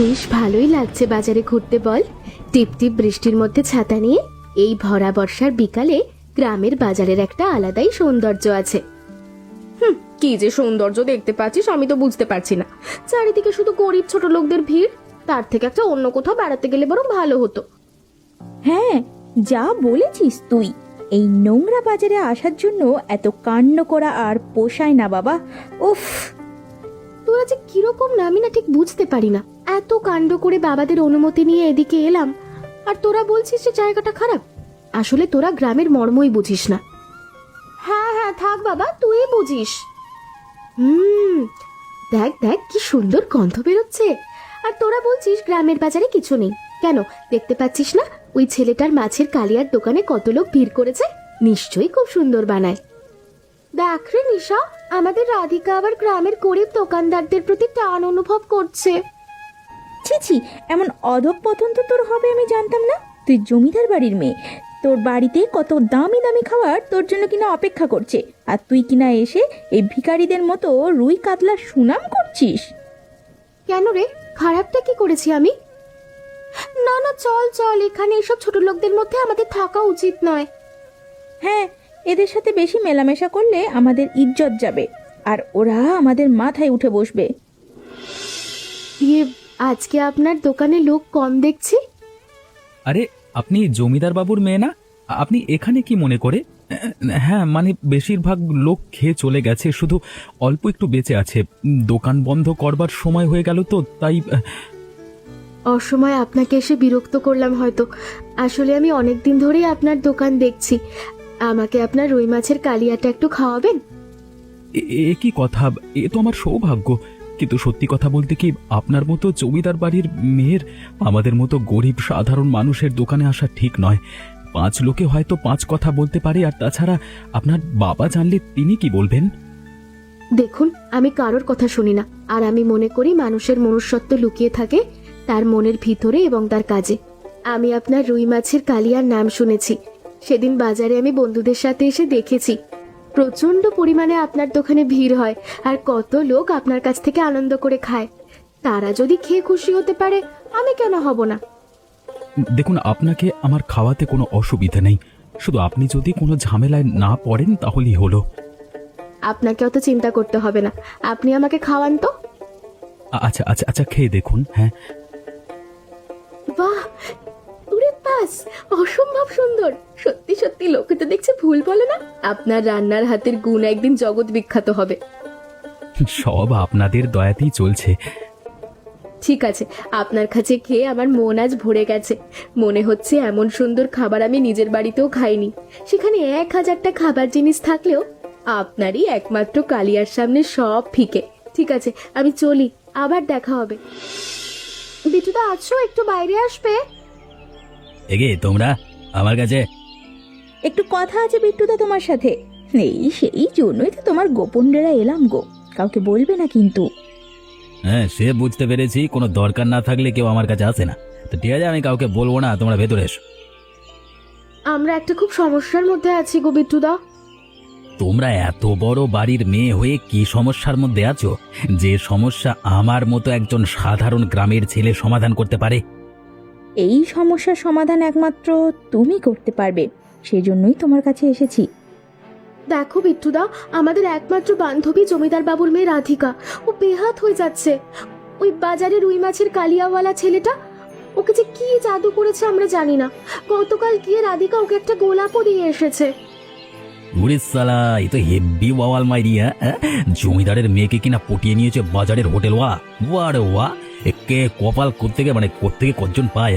বেশ ভালোই লাগছে বাজারে ঘুরতে বল। টিপ টিপ বৃষ্টির মধ্যে ছাতা নিয়ে এই ভরা বর্ষার বিকালে গ্রামের বাজারের একটা আলাদাই সৌন্দর্য আছে। কি যে সৌন্দর্য দেখতে পাচ্ছিস আমি তো বুঝতে পারছি না। চারিদিকে শুধু গরিব ছোট লোকদের ভিড়। তার থেকে একটা অন্য কোথাও বেড়াতে গেলে বরং ভালো হতো। হ্যাঁ, যা বলেছিস তুই। এই নোংরা বাজারে আসার জন্য এত কাণ্ড করা আর পোষায় না বাবা। উফ, তোরা যে কিরকম না আমি না ঠিক বুঝতে পারি না। এত কাণ্ড করে বাবাদের অনুমতি নিয়ে এদিকে এলাম, আর তোরা বলছিস যে জায়গাটা খারাপ। আসলে তোরা গ্রামের মর্মই বুঝিস না। হ্যাঁ হ্যাঁ থাক বাবা, তুই বুঝিস। দেখ দেখ কি সুন্দর গন্ধ বেরোচ্ছে। আর তোরা বলছিস গ্রামের বাজারে কিছু নেই। কেন, দেখতে পাচ্ছিস না ওই ছেলেটার মাছের কালিয়ার দোকানে কত লোক ভিড় করেছে? নিশ্চয়ই খুব সুন্দর বানায়। দেখ রে নিশা, আমাদের রাধিকা আবার গ্রামের গরিব দোকানদারদের প্রতি টান অনুভব করছে। ছি ছি, এমন অধঃপতন তো তোর হবে আমি জানতাম না। তুই জমিদার বাড়ির মেয়ে, তোর বাড়িতে কত দামি দামি খাবার তোর জন্য কিনা অপেক্ষা করছে, আর তুই কিনা এসে এই ভিখারিদের মতো রুই কাতলার সুনাম করছিস। কেন রে, খারাপটা কি করেছি আমি? না না, চল চল, এখানে এসব ছোট লোকদের মধ্যে আমাদের থাকা উচিত নয়। হ্যাঁ, এদের সাথে বেশি মেলামেশা করলে আমাদের ইজ্জত যাবে, আর ওরা আমাদের মাথায় উঠে বসবে। আজকে আপনার দোকানে লোক কম দেখছি। আরে আপনি জমিদার বাবুর মেয়ে না? আপনি এখানে কি মনে করে? হ্যাঁ মানে বেশিরভাগ লোক খেয়ে চলে গেছে, শুধু অল্প একটু বেঁচে আছে। দোকান বন্ধ করবার সময় হয়ে গেল তো তাই। অসময় আপনাকে এসে বিরক্ত করলাম হয়তো। আসলে আমি অনেক দিন ধরেই আপনার দোকান দেখছি। আমাকে আপনার রুই মাছের কালিয়াটা একটু খাওয়াবেন? এ কি কথা, এ তো আমার সৌভাগ্য। কিন্তু সত্যি কথা বলতে কি, আপনার মতো জমিদার বাড়ির মেয়ের আমাদের মতো গরিব সাধারণ মানুষের দোকানে আসা ঠিক নয়। 5 লোকে হয়তো 5 কথা বলতে পারে, আর তাছাড়া আপনার বাবা জানলে তিনি কি বলবেন? দেখুন, আমি কারোর কথা শুনি না। আর আমি মনে করি মানুষের মনুষ্যত্ব লুকিয়ে থাকে তার মনের ভিতরে এবং তার কাজে। আমি আপনার রুই মাছের কালিয়ার নাম শুনেছি। সেদিন বাজারে আমি বন্ধুদের সাথে এসে দেখেছি প্রচন্ড পরিমাণে আপনার দোকানে ভিড় হয়, আর কত লোক আপনার কাছ থেকে আনন্দ করে খায়। তারা যদি খেয়ে খুশি হতে পারে, আমি কেন হব না? দেখুন, আপনাকে আমার খাওয়াতে কোনো অসুবিধা নেই, শুধু আপনি যদি কোনো ঝামেলায় না পড়েন তাহলেই হলো। আপনাকে অত চিন্তা করতে হবে না, আপনি আমাকে খাওয়ান তো। আচ্ছা আচ্ছা আচ্ছা, খেয়ে দেখুন। হ্যাঁ, বাহ, উরে বাস, অসম্ভব সুন্দর। সত্যি সত্যি লোকে তো দেখছে ভুল বলে না। আপনার রান্নার হাতের গুণ একদিন জগৎ বিখ্যাত হবে। সব আপনাদের দয়াতেই চলছে। ঠিক আছে, আপনার কাছে খেয়ে আমার মন আজ ভরে গেছে। মনে হচ্ছে এমন সুন্দর খাবার আমি নিজের বাড়িতেও খাইনি। সেখানে 1000টা খাবার জিনিস থাকলেও আপনারই একমাত্র কালিয়ার সামনে সব ফিকে। ঠিক আছে, আমি চলি, আবার দেখা হবে। বিটুদা আছো, একটু বাইরে আসবে? এগে তোমরা আমার কাছে। একটু কথা আছে বিট্টুদা তোমার সাথে। সেই জন্যই তো তোমার গোপন ডেরা এলাম গো, কাউকে বলবে না কিন্তু। হ্যাঁ সে বুঝতে পেরেছি, কোনো দরকার না থাকলে কেউ আমার কাছে আসে না। তো ঠিক আছে, আমি কাউকে বলবো না, তোমরা ভেতরে এসো। আমরা একটা খুব সমস্যার মধ্যে আছি গো বিট্টুদা। তোমরা এত বড় বাড়ির মেয়ে হয়ে কি সমস্যার মধ্যে আছো, যে সমস্যা আমার মতো একজন সাধারণ গ্রামের ছেলে সমাধান করতে পারে? এই সমস্যার সমাধান একমাত্র তুমি করতে পারবে, সেজন্যই তোমার কাছে এসেছি। দেখো বিট্টুদা, আমাদের একমাত্র বান্ধবী জমিদার বাবুর মেয়ে রাধিকা, ও বেহাত হয়ে যাচ্ছে। ওই বাজারে রুই মাছের কালিয়াওয়ালা ছেলেটা ওকে যে কি জাদু করেছে আমরা জানি না। গতকাল গিয়ে রাধিকা ওকে একটা গোলাপও দিয়ে এসেছে। ওরে সালা, এ তো হেব্বি বাওয়াল মাইরিয়া। জমিদারের মেয়েকে কিনা পটিয়ে নিয়েছে বাজারের হোটেল। ওয়া রে ওয়া, একে কপাল কোত্থেকে মানে কোত্থেকে কজন পায়।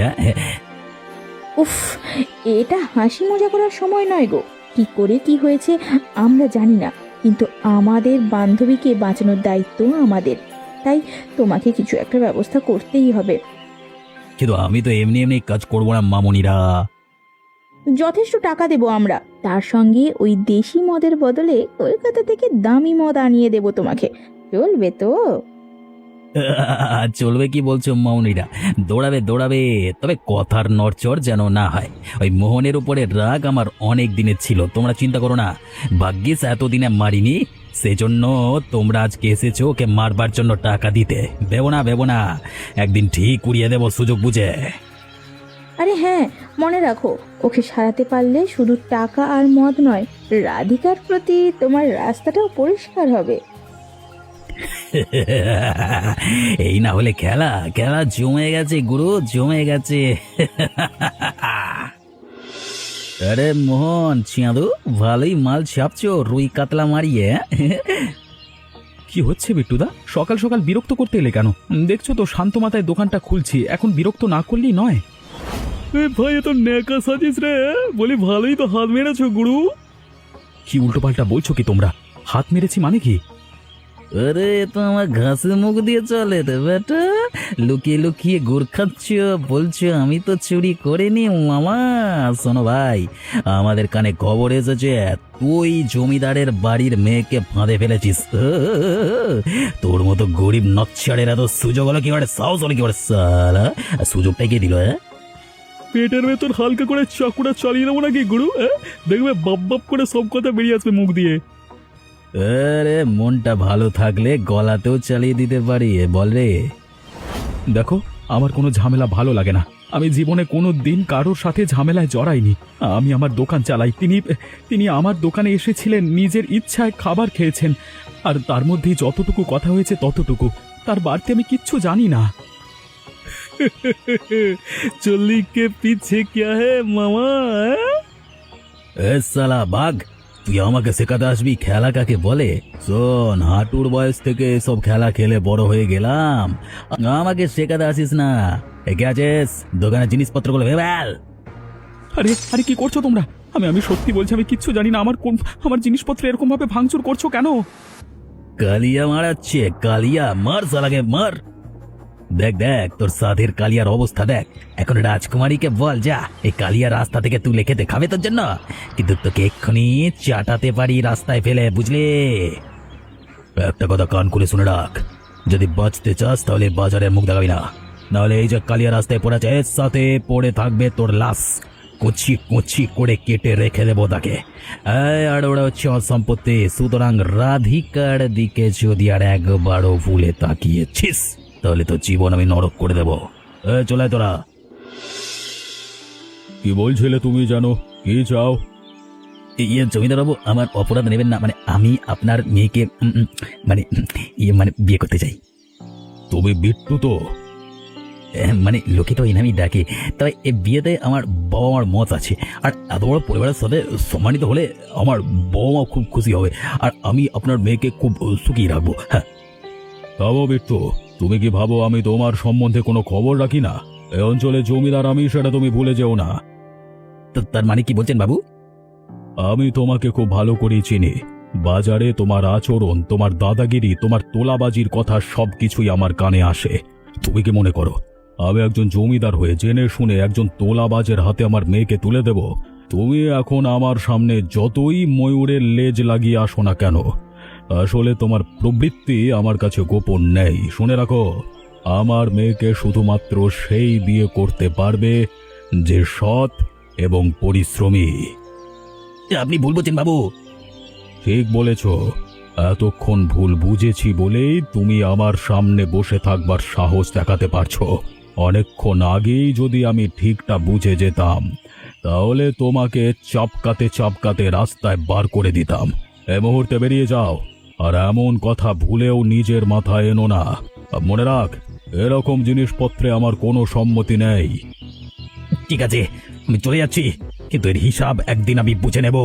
উফ, এটা হাসি মজা করার সময় নয় গো। কি করে কি হয়েছে আমরা জানি না, কিন্তু আমাদের বান্ধবীকে বাঁচানোর দায়িত্ব আমাদের। তাই তোমাকে কিছু একটা ব্যবস্থা করতেই হবে। কিন্তু আমি তো এমনি এমনি কাজ করবো না মামনিরা। যথেষ্ট টাকা দেবো আমরা, তার সঙ্গে ওই দেশি মদের বদলে কলকাতা থেকে দামি মদ আনিয়ে দেবো তোমাকে। চলবে তো? চলবে কি বলছো মামনিরা? দৌড়াবে দৌড়াবে, তবে কথার নড়চড় যেন না হয়। ওই মোহনের উপরে রাগ আমার অনেক দিনের ছিল, তোমরা চিন্তা করো না। ভাগ্যিস এতদিনে মারিনি, সেজন্য তোমরা আজকে এসেছো ওকে মারবার জন্য টাকা দিতে। দেবো না, একদিন ঠিক উড়িয়ে দেবো সুযোগ বুঝে। আরে হ্যাঁ, মনে রাখো, ওকে সারাতে পারলে শুধু টাকা আর মদ নয়, রাধিকার প্রতি তোমার রাস্তাটাও পরিষ্কার হবে। এই না হলে খেলা খেলা জমে গেছে গুরু, জমে গেছে। আরে মোহন চিয়াদু, ভালোই মাল ছাপছো রুই কাতলা মারিয়ে। কি হচ্ছে বিট্টুদা, সকাল সকাল বিরক্ত করতে এলে কেন? দেখছো তো শান্ত মাথায় দোকানটা খুলছি, এখন বিরক্ত না করলেই নয়। ভাই এ তো নেকা সাজিস রে, বলি ভালোই তো হাত মেরেছো গুরু। কি উল্টো পাল্টা বলছো কি তোমরা? হাত মেরেছি মানে কি? আরে তো আমার ঘাসে মুখ দিয়ে চলে রে বেটা, লুকিয়ে লুকিয়ে গুড় খাচ্ছ, বলছো আমি তো চুরি করিনি মামা। শোনো ভাই, আমাদের কানে খবর এসেছে তুই জমিদারের বাড়ির মেয়েকে ফাঁদে ফেলেছিস। তোর মতো গরিব নচ্ছাড়ের এত সুযোগ হলো কি করে, সাহস হলো কি করে? সালা সুযোগটাই কে দিল? পেটের ভেতর হালকা করে চাকুটা চালিয়ে দেবো নাকি গুরু? দেখবে বাপ বাপ করে সব কথা বেরিয়ে আসবে মুখ দিয়ে। আরে মনটা ভালো থাকলে গলাতেও চালিয়ে দিতে পারি, বল রে। দেখো, আমার কোনো ঝামেলা ভালো লাগে না। আমি জীবনে কোনো দিন কারোর সাথে ঝামেলায় জড়াইনি। আমি আমার দোকান চালাই, তিনি আমার দোকানে এসেছিলেন, নিজের ইচ্ছায় খাবার খেয়েছেন, আর তার মধ্যেই যতটুকু কথা হয়েছে ততটুকু, তার বাড়িতে আমি কিচ্ছু জানি না। চল্লি কে পিছে ক্যা হে মামা? এ সালা বাঘ, তুই আমাকে শেখাতে আসবি খেলা কাকে বলে? শোন, হাঁটুর বয়স থেকে এসব খেলা খেলে বড় হয়ে গেলাম, আমাকে শেখাতে আসিস না। কে আছিস? দোকানের জিনিসপত্রগুলো ভেবেল। আরে আরে কি করছো তোমরা? আমি সত্যি বলছি, আমি কিচ্ছু জানি না। আমার জিনিসপত্র এরকম ভাবে ভাঙচুর করছো কেন? কালিয়া মারাচ্ছে, কালিয়া মার সালাকে মার। দেখ দেখ তোর সাধের কালিয়ার অবস্থা দেখ। এখন রাজকুমারীকে বল যা এই কালিয়া রাস্তা থেকে তুলে খেতে খাবে তোর জন্য, কিন্তু তোকে এক্ষুনি চাটাতে পারি রাস্তায় ফেলে, বুঝলি? একটা কথা কান খুলে শুনে রাখ, যদি বাঁচতে চাস তাহলে বাজারের মুখ দেখাবি না, নাহলে এই যে কালিয়া রাস্তায় পড়ে আছে এর সাথে পড়ে থাকবে তোর লাশ। কুচি কুচি করে কেটে রেখে দেবো তাকে। আর ওরা হচ্ছে সম্পত্তি, সুতরাং রাধিকার দিকে যদি আর একবারও ভুলে তাকিয়েছিস তাহলে তো জীবন আমি নরক করে দেব। চলে তোরা। কি বলছিলে তুমি? জানো কি চাও? জমিদার বাবু, আমার অপরাধ নেবেন না, মানে আমি আপনার মেয়েকে মানে বিয়ে করতে চাই। তুমি বিট্টু তো? মানে লোকে তো এই নামই ডাকে, তবে এ বিয়েতে আমার বাবা মার মত আছে, আর এত বড় পরিবারের সাথে সম্মানিত হলে আমার বাবা মা খুব খুশি হবে, আর আমি আপনার মেয়েকে খুব সুখী রাখবো। হ্যাঁ তাও বিট্টু, তুমি কি ভাবো আমি তোমার সম্বন্ধে কোনো খবর রাখি না? এই অঞ্চলে জমিদার আমি, সেটা তুমি ভুলে যেও না। তার মানে কি বলছেন বাবু? আমি তোমাকে খুব ভালো করেই চিনি। বাজারে তোমার আচরণ, তোমার দাদাগিরি, তোমার তোলাবাজির কথা সবকিছুই আমার কানে আসে। তুমি কি মনে করো আমি একজন জমিদার হয়ে জেনে শুনে একজন তোলাবাজের হাতে আমার মেয়েকে তুলে দেব? তুমি এখন আমার সামনে যতই ময়ূরের লেজ লাগিয়ে আসো না কেন, আসলে তোমার প্রবৃত্তি আমার কাছে গোপন নেই। শুনে রাখো, আমার মেয়েকে শুধুমাত্র সেই বিয়ে করতে পারবে যে সৎ এবং পরিশ্রমী। আপনি ভুল বলছেন বাবু। ঠিক বলেছ, এতক্ষণ ভুল বুঝেছি বলেই তুমি আমার সামনে বসে থাকবার সাহস দেখাতে পারছো। অনেকক্ষণ আগেই যদি আমি ঠিকটা বুঝে যেতাম তাহলে তোমাকে চাপকাতে চাপকাতে রাস্তায় বার করে দিতাম। এ মুহূর্তে বেরিয়ে যাও, আর এমন কথা ভুলেও নিজের মাথায় এনো না। মনে রাখ, এরকম জিনিসপত্রে আমার কোনো সম্মতি নেই। ঠিক আছে, আমি চলে যাচ্ছি, কিন্তু এর হিসাব একদিন আমি বুঝে নেব।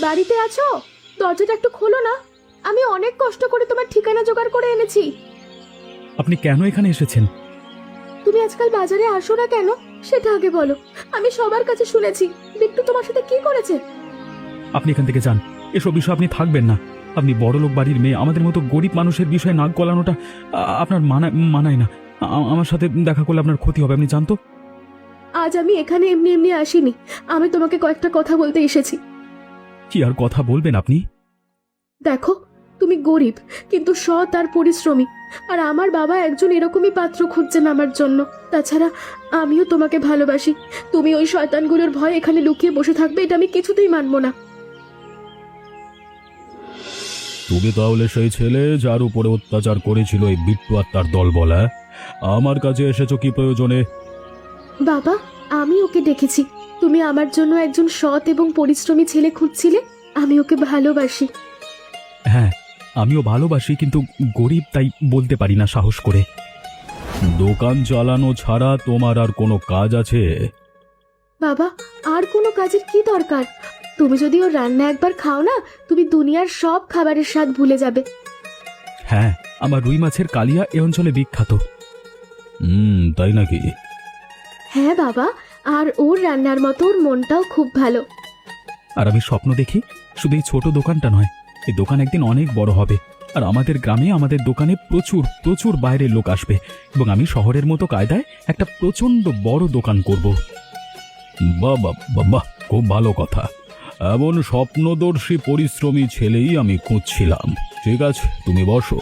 বাড়িতে আছো? দরজাটা একটু খোলো না, আমি অনেক কষ্ট করে তোমার ঠিকানা জোগাড় করে এনেছি। আপনি কেন এখানে এসেছেন? তুমি আজকাল বাজারে আসো না কেন সেটা আগে বলো। আমি সবার কাছে শুনেছি বিট্টু তোমার সাথে কি করেছে। আপনি এখান থেকে যান, এসব বিষয় আপনি থাকবেন না। আপনি বড়লোক বাড়ির মেয়ে, আমাদের মতো গরিব মানুষের বিষয়ে নাক গলানোটা আপনার মানায় না। আমার সাথে দেখা করলে আপনার ক্ষতি হবে, আপনি জানতো। আজ আমি এখানে এমনি এমনি আসিনি, আমি তোমাকে কয়েকটা কথা বলতে এসেছি। কি আর কথা বলবেন আপনি? দেখো, তুমি গরিব কিন্তু সৎ আর পরিশ্রমী, আর আমার বাবা একজন এরকমই পাত্র খুঁজছেন আমার জন্য। তাছাড়া আমিও তোমাকে ভালোবাসি। তুমি ওই শয়তানগুলোর ভয়ে এখানে লুকিয়ে বসে থাকবে, এটা আমি কিছুতেই মানবো না। তুমি তাহলে সেই ছেলে যার উপরে অত্যাচার করেছিল এই বিট্টু আর তার দল বলা? আমার কাছে এসেছো কি প্রয়োজনে? বাবা, আমি ওকে দেখেছি। তুমি আমার জন্য একজন সৎ এবং পরিশ্রমী ছেলে খুঁজছিলে। আমি ওকে ভালোবাসি। হ্যাঁ, আমিও ভালোবাসি, কিন্তু গরিব, তাই বলতে পারি না সাহস করে। দোকান চালানো ছাড়া তোমার আর কোনো কাজ আছে? বাবা, আর কোনো কাজের কি দরকার? তুমি যদি ওর রান্না একবার খাও না, তুমি দুনিয়ার সব খাবারের স্বাদ ভুলে যাবে। হ্যাঁ, আমার রুই মাছের কালিয়া এ অঞ্চলে বিখ্যাত। তাই নাকি? হ্যাঁ বাবা, আর ওর রান্নার মতো ওর মনটাও খুব ভালো। আর আমি স্বপ্ন দেখি শুধু এই ছোট দোকানটা নয়, এই দোকান একদিন অনেক বড় হবে। আর আমাদের গ্রামে আমাদের দোকানে প্রচুর প্রচুর বাইরের লোক আসবে, এবং আমি শহরের মতো কায়দায় একটা প্রচন্ড বড় দোকান করব। বাহ বাহ বাহ বাহ, খুব ভালো কথা। এমন স্বপ্নদর্শী পরিশ্রমী ছেলেই আমি খুঁজছিলাম। ঠিক আছে, তুমি বসো।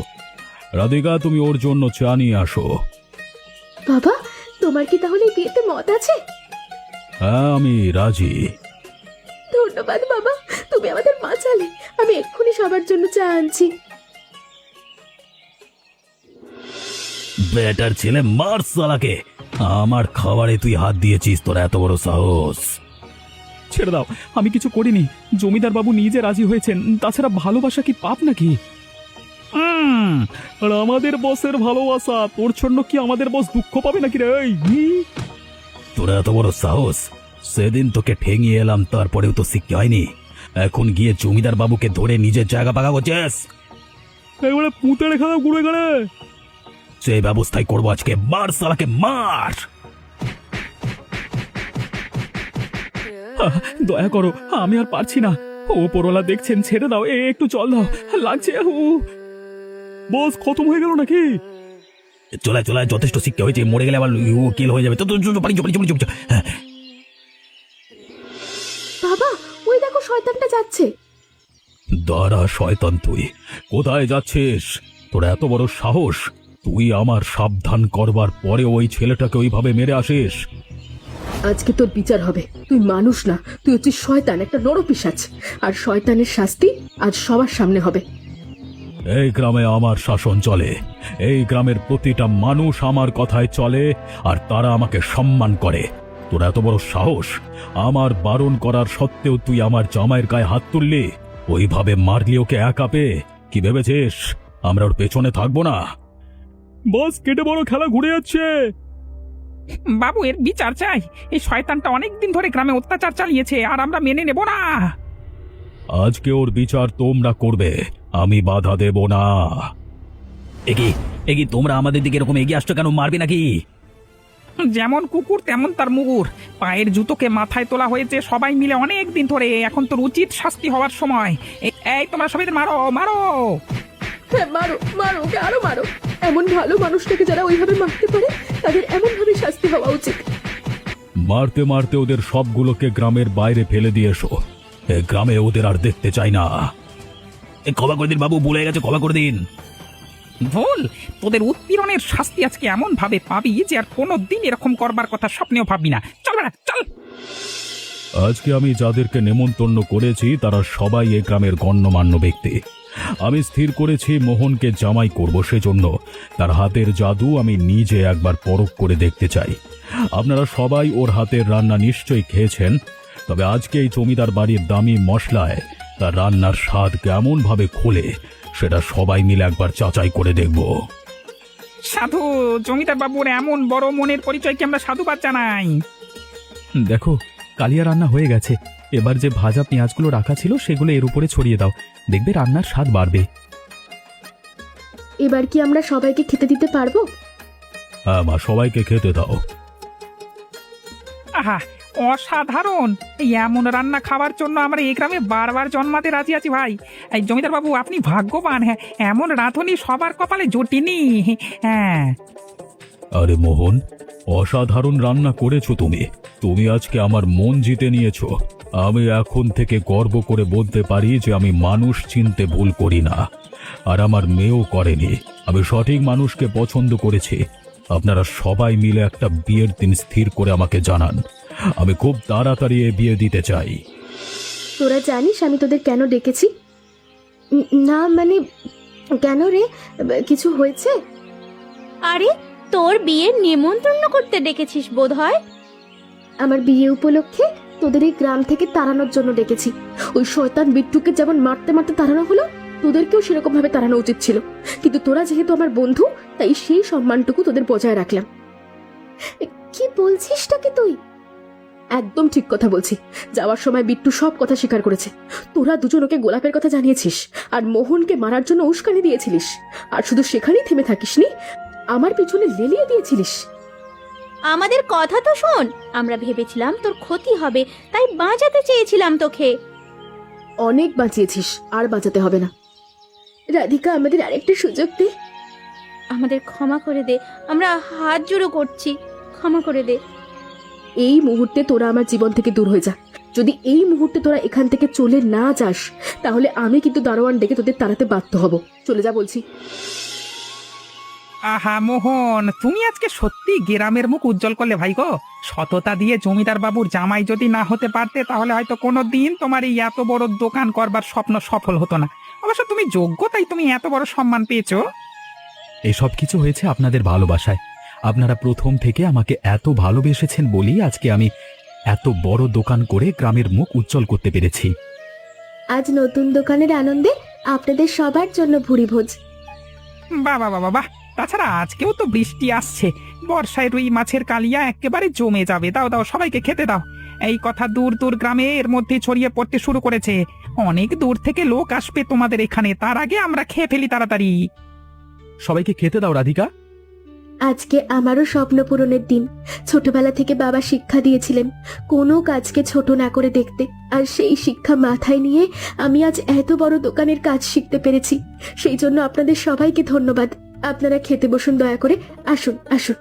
রাধিকা, তুমি ওর জন্য চা নিয়ে আসো। বাবা, তোমার কি তাহলে এই বিয়েতে মত আছে? হ্যাঁ, আমি রাজি। ধন্যবাদ বাবা, তুমি আমাদের বাঁচালে। আমি এক্ষুনি সবার জন্য চা আনছি। বেটার ছেলে, মার সালাকে। আমার খাবারে তুই হাত দিয়েছিস, তোর এত বড় সাহস! ছেড়ে দাও, আমি কিছু করিনি। জমিদার বাবু নিজে রাজি হয়েছেন, তাছাড়া ভালোবাসা কি পাপ নাকি? আর আমাদের বসের ভালোবাসা, তোর জন্য কি আমাদের বস দুঃখ পাবে নাকি রে? তোর এত বড় সাহস! সেদিন তোকে ঠেঙিয়ে এলাম, তারপরেও তো শিখতে হয়নি। এখন গিয়ে জমিদার বাবুকে ধরে নিজের জায়গা পাকা করছিস। এবারে পুঁতে রেখা ঘুরে গেলে সেই ব্যবস্থাই করবো আজকে। মার সালাকে, মার! দয়া করো, আমি আর পারছি না। ওপরওয়ালা দেখছেন, ছেড়ে দাও, একটু জল দাও, লাগছে। বস খতম হয়ে গেল নাকি? চলে চলে, যথেষ্ট শিক্ষা হয়েছে, মরে গেলে আবার কেল হয়ে যাবে। বাবা, ওই দেখো শয়তানটা যাচ্ছে। দাঁড়া শয়তান, তুই কোথায় যাচ্ছিস? তোর এত বড় সাহস! তুই আমার সাবধান করবার পরে ওই ছেলেটাকে ওইভাবে মেরে আসিস? আজকে তোর বিচার হবে। তুই মানুষ না, তুই হচ্ছিস শয়তান, একটা নরপিশাচ। আর শয়তানের শাস্তি আজ সবার সামনে হবে। এই গ্রামে আমার শাসন চলে। এই গ্রামের প্রতিটা মানুষ আমার কথায় চলে, আর তারা আমাকে সম্মান করে। তোর এত বড় সাহস! আমার বারণ করার সত্ত্বেও তুই আমার জামাইয়ের গায়ে হাত তুললি। ওইভাবে মারলি ওকে একা পেয়ে? কি ভেবেছিস আমরা ওর পেছনে থাকবো না? বস, কেটে বড় খেলা ঘুরে যাচ্ছে। বাবু, এর বিচার চাই। এই শয়তানটা অনেকদিন ধরে গ্রামে অত্যাচার চালিয়েছে, আর আমরা মেনে নেব না। আজকে ওর বিচার তোমরা করবে, আমি বাধা দেব না। এগি তোমরা আমাদের দিকে এরকম এগিয়ে আসছো কেন? মারবে নাকি? যেমন কুকুর তেমন তার মুগুর। পায়ের জুতোকে মাথায় তোলা হয়েছে সবাই মিলে অনেক দিন ধরে। এখন তোর উচিত শাস্তি হওয়ার সময়। এই তোমরা সবাই মারো মারো। হ্যাঁ, মারো মারো, ওকে আরো মারো। এমন ভালো মানুষটাকে যারা ওইভাবে মারতে পারে, তাদের এমন ভাবে শাস্তি হওয়া উচিত। মারতে মারতে ওদের সবগুলোকে গ্রামের বাইরে ফেলে দিয়ে এসো। এ গ্রামে ওদের আর দেখতে চাই না। ক্ষমা করে দিন বাবু, ভুলে গেছে, ক্ষমা করে দিন। ভুল? তোদের উৎপীড়নের শাস্তি আজকে এমন ভাবে পাবি যে আর কোনোদিন এরকম করবার কথা স্বপ্নেও ভাববি না। চল বেড়া, চল। আজকে আমি যাদেরকে নেমন্তন্ন করেছি তারা সবাই এই গ্রামের গণ্যমান্য ব্যক্তি। আমি স্থির করেছি মোহনকে জামাই করব, সেজন্য তার হাতের জাদু আমি নিজে একবার পরখ করে দেখতে চাই। আপনারা সবাই ওর হাতের রান্না নিশ্চয়ই খেয়েছেন, তবে আজকে এই জমিদার বাড়ির দামি মশলায় তার রান্নার স্বাদ কেমন ভাবে খোলে সেটা সবাই মিলে একবার যাচাই করে দেখব। সাধু, জমিদার বাবুর এমন বড় মনের পরিচয়কে আমরা সাধুবাদ জানাই। দেখো, কালিয়া রান্না হয়ে গেছে। এবার যে ভাজা পেঁয়াজগুলো রাখা ছিল সেগুলো এর উপরে ছড়িয়ে দাও, দেখবে রান্নার স্বাদ বাড়বে। এবার কি আমরা সবাইকে খেতে দিতে পারবো? হ্যাঁ মা, সবাইকে খেতে দাও। আহা, অসাধারণ! এই এমন রান্না খাওয়ার জন্য আমরা এই গ্রামে বারবার জন্মাতে রাজি আছি ভাই। এই জমিদার বাবু, আপনি ভাগ্যবান। হ্যাঁ, এমন রাঁধুনি সবার কপালে জোটেনি। হ্যাঁ। আরে মোহন, অসাধারণ রান্না করেছো তুমি। তুমি আজকে আমার মন জিতে নিয়েছো। আমি এখন থেকে গর্ব করে বলতে পারি যে আমি মানুষ চিনতে ভুল করি না, আর আমার মেয়েও করেনি। আমি সঠিক মানুষকে পছন্দ করেছি। আপনারা সবাই মিলে একটা বিয়ের দিন স্থির করে আমাকে জানান। আমি খুব তাড়াতাড়ি এ বিয়ে দিতে চাই। তোরা জানিস আমি তোদের কেন ডেকেছি? না মানে কেন রে, কিছু হয়েছে? আরে তোর বিয়ের নেমন্তন্ন করতে ডেকেছিস বোধ হয়। আমার বিয়ে উপলক্ষে তোদের এই গ্রাম থেকে তাড়ানোর জন্য ডেকেছি। ওই শয়তান বিট্টুকে যেমন মারতে মারতে তাড়ানো হলো, তোদেরকেও সেরকম ভাবে তাড়ানো উচিত ছিল, কিন্তু তোরা যেহেতু আমার বন্ধু তাই সেই সম্মানটুকু তোদের বজায় রাখলাম। কি বলছিসটা কি তুই? একদম ঠিক কথা বলছি। যাওয়ার সময় বিট্টু সব কথা স্বীকার করেছে। তোরা দুজন ওকে গোলাপের কথা জানিয়েছিস আর মোহনকে মারার জন্য উস্কানি দিয়েছিলিস, আর শুধু সেখানেই থেমে থাকিসনি, আমার পিছনে লেলিয়ে দিয়েছিলিস। আমাদের কথা তো শোন, আমরা ভেবেছিলাম তোর ক্ষতি হবে তাই বাঁচাতে চেয়েছিলাম তোকে। অনেক বাঁচিয়েছিস, আর বাঁচাতে হবে না। রাধিকা, আমাদের আরেকটা সুযোগ দে। আমাদের ক্ষমা করে দে, আমরা হাত জোড়ো করছি, ক্ষমা করে দে। এই মুহূর্তে তোরা আমার জীবন থেকে দূর হয়ে যা। যদি এই মুহূর্তে তোরা এখান থেকে চলে না যাস তাহলে আমি কিন্তু দারোয়ান ডেকে তোদের তাড়াতে বাধ্য হব। চলে যা বলছি। আহা মোহন, তুমি আজকে সত্যি গ্রামের মুখ উজ্জ্বল করলে ভাই গো। সততা দিয়ে জমিদার বাবুর জামাই যদি না হতে পারতে তাহলে হয়তো কোনো দিন তোমার এই এত বড় দোকান করবার স্বপ্ন সফল হতো না। অবশ্য তুমি যোগ্য তাই তুমি এত বড় সম্মান পেয়েছো। এসব কিছু হয়েছে আপনাদের ভালোবাসায়। আপনারা প্রথম থেকে আমাকে এত ভালোবেসেছেন বলেই আজকে আমি এত বড় দোকান করে গ্রামের মুখ উজ্জ্বল করতে পেরেছি। আজ নতুন দোকানের আনন্দে আপনাদের সবার জন্য ভুরি ভোজ। বাহ বাহ বাহ বাহ। তাছাড়া আজকেও তো বৃষ্টি আসছে, বর্ষায় রুই মাছের কালিয়া একেবারে জমে যাবে। দাও দাও, সবাইকে খেতে দাও। এই কথা দূর দূর গ্রামে এর মধ্যে ছড়িয়ে পড়তে শুরু করেছে। অনেক দূর থেকে লোক আসবে তোমাদের এখানে, তার আগে আমরা খেয়ে ফেলি তাড়াতাড়ি। সবাইকে খেতে দাও রাধিকা। আজকে আমারও স্বপ্ন পূরণের দিন। ছোটবেলা থেকে বাবা শিক্ষা দিয়েছিলেন কোনো কাজকে ছোট না করে দেখতে, আর সেই শিক্ষা মাথায় নিয়ে আমি আজ এত বড় দোকানের কাজ শিখতে পেরেছি। সেই জন্য আপনাদের সবাইকে ধন্যবাদ। আপনারা খেতে বসুন দয়া করে। আসুন আসুন।